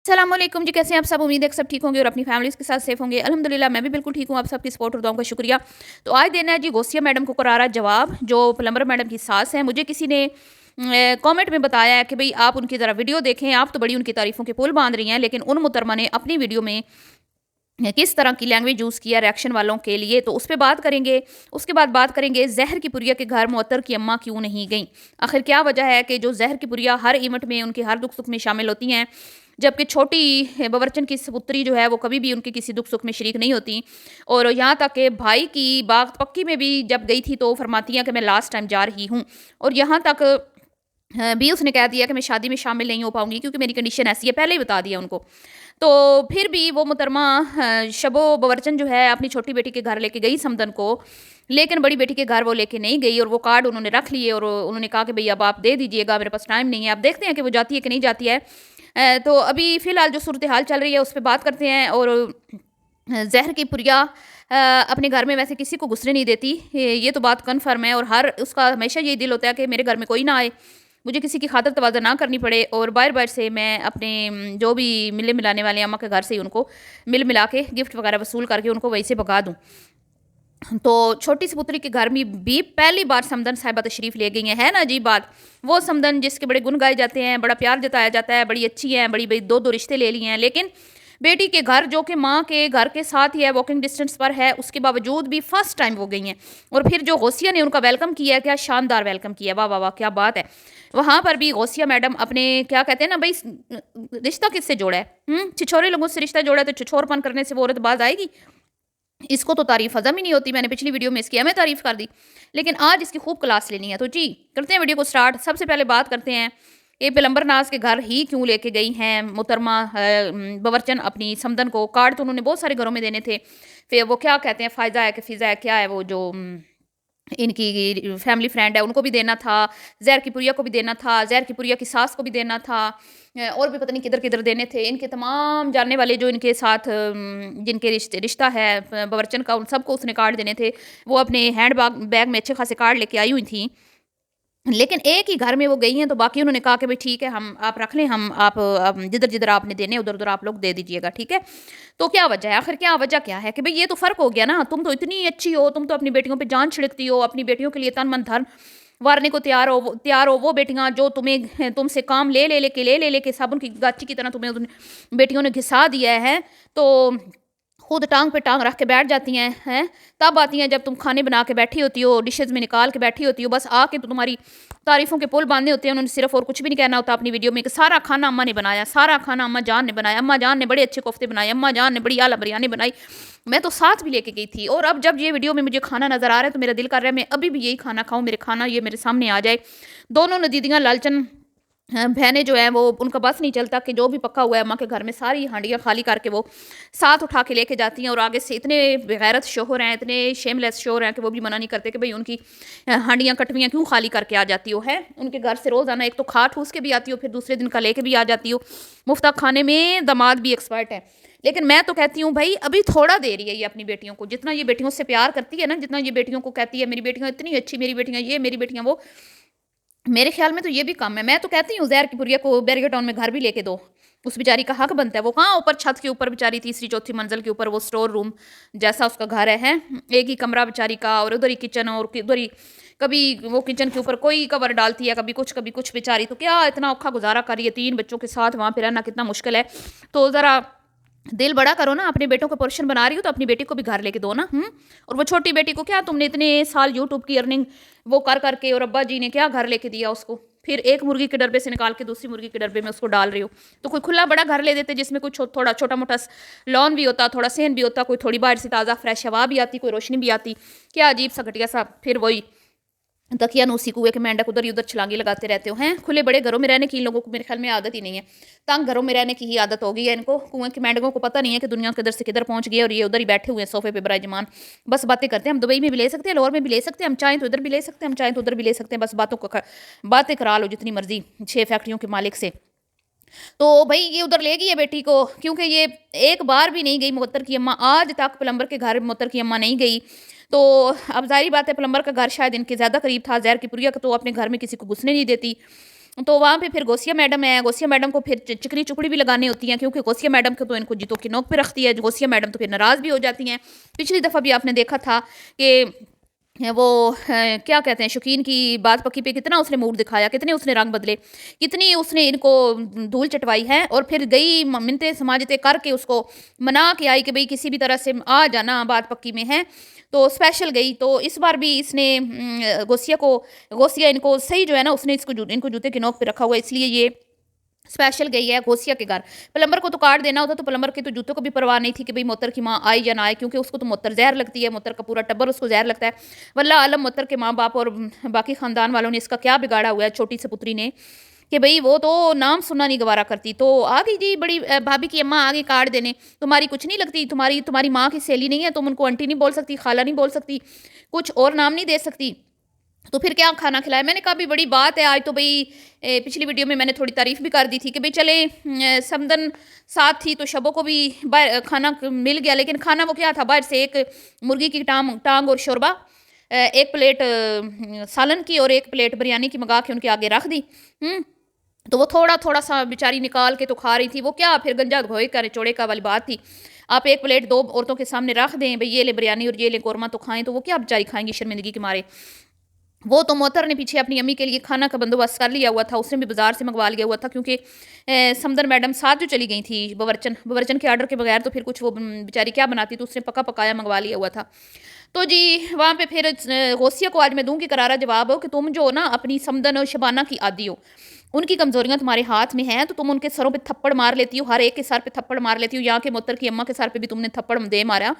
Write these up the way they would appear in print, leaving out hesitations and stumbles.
अस्सलामुअलैकुम जी, कैसे हैं आप सब। उम्मीद है कि सब ठीक होंगे और अपनी फैमिलीज़ के साथ सेफ होंगे। अल्हम्दुलिल्लाह मैं भी बिल्कुल ठीक हूँ। आप सबकी सपोर्ट और दुआओं का शुक्रिया। तो आज देना है जी गौसिया मैडम को करारा जवाब, जो प्लम्बर मैडम की सास हैं। मुझे किसी ने कमेंट में बताया है कि भई आप उनकी ज़रा वीडियो देखें, आप तो बड़ी उनकी तारीफ़ों के पुल बांध रही हैं, लेकिन उन मुहतरमा ने अपनी वीडियो में किस तरह की लैंग्वेज यूज़ किया रिएक्शन वालों के लिए, तो उस पे बात करेंगे। उसके बाद बात करेंगे ज़हर की पुरिया के घर मुअत्तर की अम्मा क्यों नहीं गईं। आखिर क्या वजह है कि जो ज़हर की पुरिया हर इवेंट में, उनके हर दुख-सुख में शामिल होती हैं, जबकि छोटी बवर्चन की सपुत्री जो है वो कभी भी उनके किसी दुख-सुख में शरीक नहीं होती। और यहाँ तक कि भाई की बात पक्की में भी जब गई थी तो फरमाती हैं कि मैं लास्ट टाइम जा रही हूँ। और यहाँ तक भी उसने कह दिया कि मैं शादी में शामिल नहीं हो पाऊँगी क्योंकि मेरी कंडीशन ऐसी है, पहले ही बता दिया उनको। तो फिर भी वो मोहतरमा शबो बवर्चन जो है अपनी छोटी बेटी के घर लेके गई समदन को, लेकिन बड़ी बेटी के घर वो लेके नहीं गई और वो कार्ड उन्होंने रख लिए और उन्होंने कहा कि भई अब आप दे दीजिएगा, मेरे पास टाइम नहीं है। अब देखते हैं कि वो जाती है कि नहीं जाती है। तो अभी फ़िलहाल जो सूरत-ए-हाल चल रही है उस पे बात करते हैं। और ज़हर की पुरिया अपने घर में वैसे किसी को घुसने नहीं देती, ये तो बात कन्फर्म है। और हर उसका हमेशा यही दिल होता है कि मेरे घर में कोई ना आए, मुझे किसी की खातर तवाज़ा ना करनी पड़े और बाहर-बाहर से मैं अपने जो भी मिलने मिलाने वाले अम्मा के घर से ही उनको मिल मिला के गिफ्ट वगैरह वसूल करके उनको वहीं से भगा दूँ। तो छोटी सी पुत्री के घर में भी पहली बार समदन साहिबा तशरीफ़ ले गई हैं, है ना अजीब बात। वो समदन जिसके बड़े गुण गाए जाते हैं, बड़ा प्यार जताया जाता है, बड़ी अच्छी है, बड़ी बड़ी 2-2 रिश्ते ले लिए हैं, लेकिन बेटी के घर जो कि माँ के घर के साथ ही है, वॉकिंग डिस्टेंस पर है, उसके बावजूद भी फर्स्ट टाइम वो गई हैं। और फिर जो गौसिया ने उनका वेलकम किया है, क्या शानदार वेलकम किया है, वाह, वाह, वाह! क्या बात है। वहाँ पर भी गौसिया मैडम अपने क्या कहते हैं ना भई रिश्ता किससे जोड़ा है? छिछोरे लोगों से रिश्ता जोड़ा है तो छिछोरपन करने से वो औरत बाज़ आएगी? इसको तो तारीफ़ हज़म ही नहीं होती। मैंने पिछली वीडियो में इसकी हमें तारीफ़ कर दी, लेकिन आज इसकी खूब क्लास लेनी है। तो जी, करते हैं वीडियो को स्टार्ट। सबसे पहले बात करते हैं ये पिलंबर नाज के घर ही क्यों लेके गई हैं मोहतरमा बवर्चन अपनी समदन को। कार्ड तो उन्होंने बहुत सारे घरों में देने थे। फिर वो क्या कहते हैं, फ़ायज़ा है कि फ़िज़ा है, क्या है वो जो इनकी फैमिली फ्रेंड है उनको भी देना था, ज़हर की पुरिया को भी देना था, ज़हर की पुरिया की सास को भी देना था, और भी पता नहीं किधर-किधर देने थे। इनके तमाम जानने वाले जो इनके साथ जिनके रिश्ता है बवर्चन का, उन सबको उसने कार्ड देने थे। वो अपने बैग में अच्छे खासे कार्ड लेके आई हुई थी। लेकिन एक ही घर में वो गई हैं, तो बाकी उन्होंने कहा कि भई ठीक है, हम आप रख लें, हम आप जिधर-जिधर आपने देने उधर-उधर आप लोग दे दीजिएगा, ठीक है? तो क्या वजह है? आखिर क्या वजह क्या है कि भई ये तो फ़र्क हो गया ना, तुम तो इतनी अच्छी हो, तुम तो अपनी बेटियों पे जान छिड़कती हो, अपनी बेटियों के लिए तन मन धन वारने को तैयार हो। वो बेटियाँ जो तुम्हें तुमसे काम ले लेके साबुन की गाची की तरह तुम्हें उन बेटियों ने घिसा दिया है, तो खुद टाँग पे टाँग रख के बैठ जाती हैं। तब आती हैं जब तुम खाने बना के बैठी होती हो, डिशेज़ में निकाल के बैठी होती हो, बस आके तो तुम्हारी तारीफ़ों के पुल बाँधने होते हैं। उन्होंने सिर्फ़ और कुछ भी नहीं कहना होता अपनी वीडियो में कि सारा खाना अम्मा ने बनाया, सारा खाना अम्मा जान ने बनाया, अम्मा जान ने बड़े अच्छे कोफ्ते बनाए, अम्मा जान ने बड़ी आला बिरयानी बनाई। मैं तो साथ भी लेके गई थी और अब जब ये वीडियो में मुझे खाना नज़र आ रहा है तो मेरा दिल कर रहा है मैं अभी भी यही खाना खाऊँ, मेरे खाना ये मेरे सामने आ जाए। दोनों नदीदियाँ लालचन बहनें जो हैं वो उनका बस नहीं चलता कि जो भी पका हुआ है अम्मा के घर में सारी हांडियाँ खाली करके वो साथ उठा के लेके जाती हैं। और आगे से इतने बेगैरत शोहर हैं, इतने शेमलेस शोहर हैं कि वो भी मना नहीं करते कि भई उनकी हांडियाँ कटवियाँ क्यों खाली करके आ जाती हो, है उनके घर से रोज़ाना एक तो खा ठूस के भी आती हो, फिर दूसरे दिन का लेके भी आ जाती हो। मुफ्त खाने में दामाद भी एक्सपर्ट है। लेकिन मैं तो कहती हूँ भाई अभी थोड़ा दे रही है ये अपनी बेटियों को, जितना ये बेटियों से प्यार करती है ना, जितना ये बेटियों को कहती है मेरी बेटियाँ इतनी अच्छी, मेरी बेटियाँ ये, मेरी बेटियाँ वो, मेरे ख़्याल में तो ये भी कम है। मैं तो कहती हूँ ज़हर की पुरिया को बैरियर टाउन में घर भी लेके दो। उस बेचारी का हक बनता है। वो कहाँ ऊपर छत के ऊपर बेचारी तीसरी-चौथी मंज़िल के ऊपर वो स्टोर रूम जैसा उसका घर है, हैं? एक ही कमरा बेचारी का और उधर ही किचन और उधर ही कभी वो किचन के ऊपर कोई कवर डालती है, कभी कुछ बेचारी। तो क्या इतना औखा गुज़ारा कर रही है 3 बच्चों के साथ, वहाँ पे रहना कितना मुश्किल है। तो ज़रा दिल बड़ा करो ना, अपने बेटों को पोर्शन बना रही हो तो अपनी बेटी को भी घर लेके दो ना। और वो छोटी बेटी को क्या तुमने इतने साल यूट्यूब की अर्निंग वो कर करके और अब्बा जी ने क्या घर लेके दिया उसको, फिर एक मुर्गी के डब्बे से निकाल के दूसरी मुर्गी के डब्बे में उसको डाल रही हो। तो कोई खुला बड़ा घर ले देते जिसमें कुछ थोड़ा छोटा मोटा लॉन भी होता, थोड़ा सहन भी होता, कोई थोड़ी बाहर से ताज़ा फ्रेश हवा भी आती, कोई रोशनी भी आती। क्या अजीब सा घटिया सा फिर वही तकिया नूसी कुएं के मेंढक उधर ही उधर छलांगे लगाते रहते हो, हैं? खुले बड़े घरों में रहने की इन लोगों को मेरे ख्याल में आदत ही नहीं है। तंग घरों में रहने की ही आदत हो गई है इनको। कुएं के मेंढकों को पता नहीं है कि दुनिया किधर से किधर पहुंच गई है और ये उधर ही बैठे हुए हैं सोफे पे बिराजमान। बस बातें करते हैं। हम दुबई में भी ले सकते हैं, लाहौर में भी ले सकते हैं, हम चाहें तो इधर भी ले सकते हैं, हम चाहें तो उधर भी ले सकते हैं। बस बातें करा लो जितनी मर्जी 6 फैक्ट्रियों के मालिक से। तो भई ये उधर ले गई है बेटी को, क्योंकि ये एक बार भी नहीं गई मुअत्तर की अम्मा, आज तक प्लम्बर के घर मुअत्तर की अम्मा नहीं गई। तो अब ज़ाहिर बात है प्लम्बर का घर शायद इनके ज़्यादा करीब था, ज़हर की पुरिया को तो अपने घर में किसी को घुसने नहीं देती। तो वहाँ पे फिर गौसिया मैडम है, गौसिया मैडम को फिर चिकनी चुपड़ी भी लगानी होती हैं, क्योंकि गौसिया मैडम को तो इनको जीतों की नोक पे रखती है। गौसिया मैडम तो फिर नाराज़ भी हो जाती हैं। पिछली दफ़ा भी आपने देखा था कि वो क्या कहते हैं, शौकीन की बात पक्की पे कितना उसने मूड दिखाया, कितने उसने रंग बदले, कितनी उसने इनको धूल चटवाई है, और फिर गई मिन्नतें समाजतें करके उसको मना के आई कि भाई किसी भी तरह से आ जाना, बात पक्की में है। तो स्पेशल गई। तो इस बार भी इसने गौसिया इनको सही जो है ना, उसने इनको जूते की नोक पे रखा हुआ है, इसलिए ये स्पेशल गई है गौसिया के घर। प्लम्बर को तो कार्ड देना होता, तो प्लम्बर के तो जूतों को भी परवाह नहीं थी कि भाई मोतर की माँ आई या ना आए, क्योंकि उसको तो मोतर जहर लगती है, मोतर का पूरा टब्बर उसको जहर लगता है। वल्ला आलम मोतर के माँ बाप और बाकी खानदान वालों ने इसका क्या बिगाड़ा हुआ है, छोटी सी पुत्री ने, कि भाई वो तो नाम सुनना नहीं गवारा करती। तो आ गई जी बड़ी भाभी की अम्मा आ गई कार्ड देने, तुम्हारी कुछ नहीं लगती, तुम्हारी माँ की सहेली नहीं है, तुम उनको आंटी नहीं बोल सकती, खाला नहीं बोल सकती, कुछ और नाम नहीं दे सकती, तो फिर क्या खाना खिलाया। मैंने कहा भी बड़ी बात है आज तो भाई, पिछली वीडियो में मैंने थोड़ी तारीफ भी कर दी थी कि भाई चले समदन साथ थी तो शबों को भी बाहर खाना मिल गया, लेकिन खाना वो क्या था, बाहर से एक मुर्गी की टांग और शोरबा, एक प्लेट सालन की और एक प्लेट बिरयानी की मंगा के उनके आगे रख दी। तो वो थोड़ा थोड़ा सा बेचारी निकाल के तो खा रही थी, वो क्या फिर गंजा धोए का चौड़े का वाली बात थी। आप एक प्लेट दो औरतों के सामने रख दें, भाई ये ले बिरयानी और ये ले कौरमा तो खाएं, तो वो क्या बेचारी खाएंगी शर्मिंदगी के मारे। वो तो मोहतर ने पीछे अपनी अम्मी के लिए खाना का बंदोबस्त कर लिया हुआ था, उसने भी बाजार से मंगवा लिया हुआ था, क्योंकि समदन मैडम साथ जो चली गई थी बवर्चन के आर्डर के बगैर, तो फिर कुछ वो बेचारी क्या बनाती, तो उसने पका पकाया मंगवा लिया हुआ था। तो जी वहाँ पे फिर गौसिया को आज मैं दूंगी करारा जवाब हो कि तुम जो ना अपनी समदन और शबाना की आदी हो, उनकी कमजोरियां तुम्हारे हाथ में हैं, तो तुम उनके सरों पे थप्पड़ मार लेती हो, हर एक के सर पे थप्पड़ मार लेती हो। यहाँ के मोहतर की अम्मा के सर पे भी तुमने थप्पड़ दे मारा।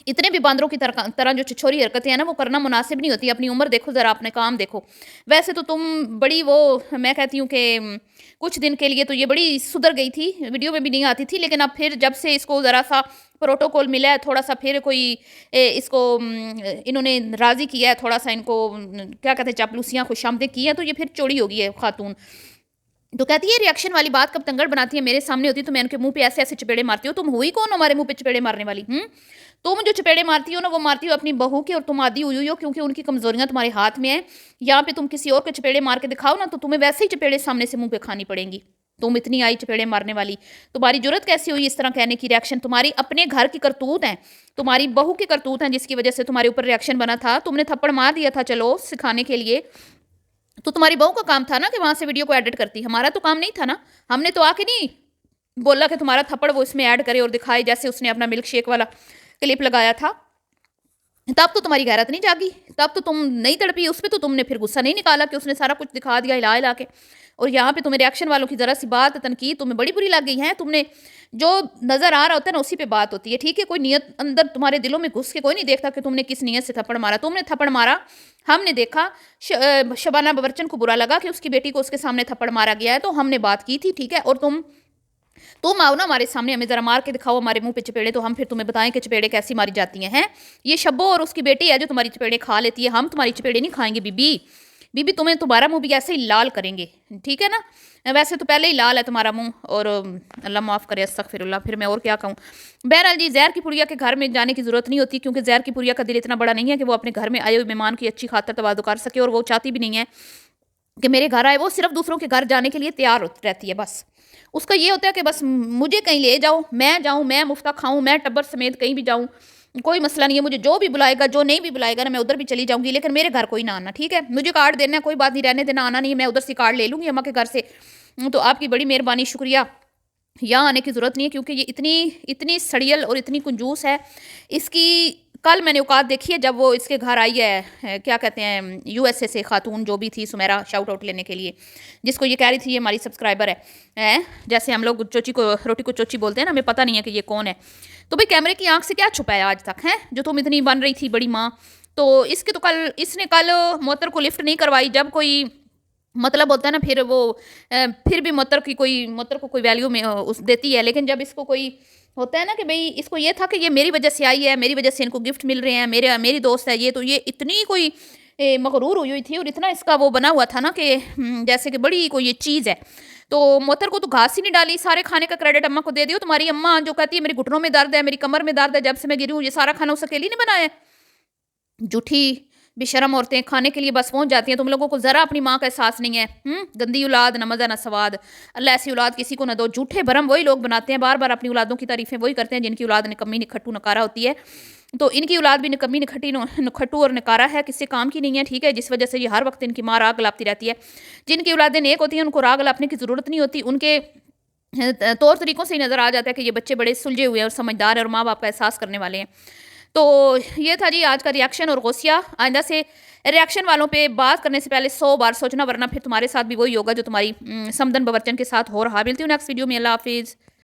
इतने भी बांदरों की तरह जो छिछोरी हरकतें हैं ना, वो करना मुनासिब नहीं होती। अपनी उम्र देखो ज़रा, अपने काम देखो। वैसे तो तुम बड़ी वो, मैं कहती हूँ कि कुछ दिन के लिए तो ये बड़ी सुधर गई थी, वीडियो में भी नहीं आती थी, लेकिन अब फिर जब से इसको ज़रा सा प्रोटोकॉल मिला है, थोड़ा सा फिर कोई इसको इन्होंने राज़ी किया है, थोड़ा सा इनको क्या कहते हैं चापलूसियाँ खुशामदें की हैं, तो ये फिर चोरी हो गई है खातून। तो कहती है रिएक्शन वाली बात कब तंगड़ बनाती है, मेरे सामने होती तो मैं उनके मुंह पे ऐसे ऐसे चपेड़े मारती हो। तुम हुई कौन हमारे मुंह पे चपेड़े मारने वाली? तुम जो चपेड़े मारती हो ना, वो मारती हो अपनी बहू के, और तुम आदी हुई हो क्योंकि उनकी कमजोरियां तुम्हारे हाथ में है। यहाँ पे तुम किसी और के चपेड़े मार के दिखाओ ना, तो तुम्हें वैसे ही चपेड़े सामने से मुंह पे खानी पड़ेंगी। तुम इतनी आई चपेड़े मारने वाली, तुम्हारी जरूरत कैसी हुई इस तरह कहने की? रिएक्शन तुम्हारी अपने घर की करतूत है, तुम्हारी बहू की करतूत है, जिसकी वजह से तुम्हारे ऊपर रिएक्शन बना था। तुमने थप्पड़ मार दिया था चलो सिखाने के लिए, तो तुम्हारी बहू का काम था ना कि वहां से वीडियो को एडिट करती, हमारा तो काम नहीं था ना। हमने तो आके नहीं बोला कि तुम्हारा थप्पड़ वो इसमें ऐड करे और दिखाए, जैसे उसने अपना मिल्क शेक वाला क्लिप लगाया था। तब तो तुम्हारी गैरत नहीं जागी, तब तो तुम नहीं तड़पी उस पर, तो तुमने फिर गुस्सा नहीं निकाला कि उसने सारा कुछ दिखा दिया हिला हिला के। और यहाँ पे तुम्हें रिएक्शन वालों की जरा सी बात तनकीद तुम्हें बड़ी बुरी लग गई है। तुमने जो नजर आ रहा होता है ना, उसी पे बात होती है, ठीक है? कोई नियत अंदर तुम्हारे दिलों में घुस के कोई नहीं देखता कि तुमने किस नियत से थप्पड़ मारा। तुमने थप्पड़ मारा, हमने देखा, शबाना बवर्चन को बुरा लगा कि उसकी बेटी को उसके सामने थप्पड़ मारा गया है, तो हमने बात की थी, ठीक है? और तुम आओ ना हमारे सामने, हमें जरा मार के दिखाओ हमारे मुंह पे चपेड़े, तो हम फिर तुम्हें बताएं कि चपेड़े कैसी मारी जाती हैं। ये शब्बो और उसकी बेटी है जो तुम्हारी चपेड़े खा लेती है, हम तुम्हारी चपेड़े नहीं खाएंगे बीबी। बीबी तुम्हें तुम्हारा मुंह भी ऐसे ही लाल करेंगे, ठीक है ना? वैसे तो पहले ही लाल है तुम्हारा मुंह, और अल्लाह माफ़ करे, अस्तगफिरुल्लाह, फिर मैं और क्या कहूँ। बहरहाल जी, जहर की पुड़िया के घर में जाने की ज़रूरत नहीं होती, क्योंकि जहर की पुड़िया का दिल इतना बड़ा नहीं है कि वो अपने घर में आए हुए मेहमान की अच्छी खातर तवादो कर सके, और वो चाहती भी नहीं है कि मेरे घर आए। वो सिर्फ दूसरों के घर जाने के लिए तैयार रहती है, बस उसका ये होता है कि बस मुझे कहीं ले जाओ, मैं जाऊँ, मैं मुफ्ता खाऊँ, मैं टब्बर समेत कहीं भी जाऊँ, कोई मसला नहीं है। मुझे जो भी बुलाएगा, जो नहीं भी बुलाएगा ना, मैं उधर भी चली जाऊंगी, लेकिन मेरे घर कोई ना आना, ठीक है? मुझे कार्ड देना है, कोई बात नहीं, रहने देना, आना नहीं है, मैं उधर से कार्ड ले लूँगी अम्मा के घर से। तो आपकी बड़ी मेहरबानी, शुक्रिया। यहाँ आने की ज़रूरत नहीं है, क्योंकि ये इतनी सड़ियल और इतनी कंजूस है। इसकी कल मैंने औकात देखी है जब वो इसके घर आई है, क्या कहते हैं, यूएसए से खातून जो भी थी, सुमेरा, शाउट आउट लेने के लिए, जिसको ये कह रही थी ये हमारी सब्सक्राइबर है। जैसे हम लोग चोची को रोटी को चोची बोलते हैं ना, हमें पता नहीं है कि ये कौन है। तो भाई कैमरे की आंख से क्या छुपाया आज तक है, जो तुम इतनी बन रही थी बड़ी माँ। तो इसने कल मोहतर को लिफ्ट नहीं करवाई। जब कोई मतलब होता है ना, फिर वो फिर भी मोहतर को कोई वैल्यू में उस देती है, लेकिन जब इसको कोई होता है ना कि भाई इसको ये था कि ये मेरी वजह से आई है, मेरी वजह से इनको गिफ्ट मिल रहे हैं, मेरी दोस्त है ये, तो ये इतनी कोई मगरूर हुई थी, और इतना इसका वो बना हुआ था ना कि जैसे कि बड़ी कोई ये चीज़ है। तो मोहतर को तो घास ही नहीं डाली, सारे खाने का क्रेडिट अम्मा को दे दियो। तुम्हारी अम्मा जो कहती है मेरी घुटनों में दर्द है, मेरी कमर में दर्द है, जब से मैं गिरी हूँ, ये सारा खाना उस अकेली ने बनाया है। झूठी बेशरम औरतें खाने के लिए बस पहुंच जाती हैं, तुम लोगों को ज़रा अपनी माँ का एहसास नहीं है। गंदी औलाद, न मज़ा न सवाद। अल्लाह ऐसी औलाद किसी को न दो। झूठे भरम वही लोग बनाते हैं, बार बार अपनी औलादों की तारीफ़ें वही करते हैं जिनकी औलाद निकम्मी, निखट्टू, नकारा होती है। तो इनकी औलाद भी निकम्मी, निखट्टी, नखट्टू और नकारा है, किसी काम की नहीं है, ठीक है। जिस वजह से ये हर वक्त इनकी माँ राग गलापती रहती है। जिनकी औलादें नेक होती हैं उनको राग गलापने की ज़रूरत नहीं होती। उनके तौर तरीक़ों से ही नज़र आ जाता है कि ये बच्चे बड़े सुलझे हुए हैं और समझदार हैं और माँ बाप का एहसास करने वाले हैं। तो ये था जी आज का रिएक्शन और गौसिया। आइंदा से रिएक्शन वालों पे बात करने से पहले 100 बार सोचना, वरना फिर तुम्हारे साथ भी वही होगा जो तुम्हारी समदन बवर्चन के साथ हो रहा। मिलती हूँ नेक्स्ट वीडियो में। अल्लाह हाफिज़।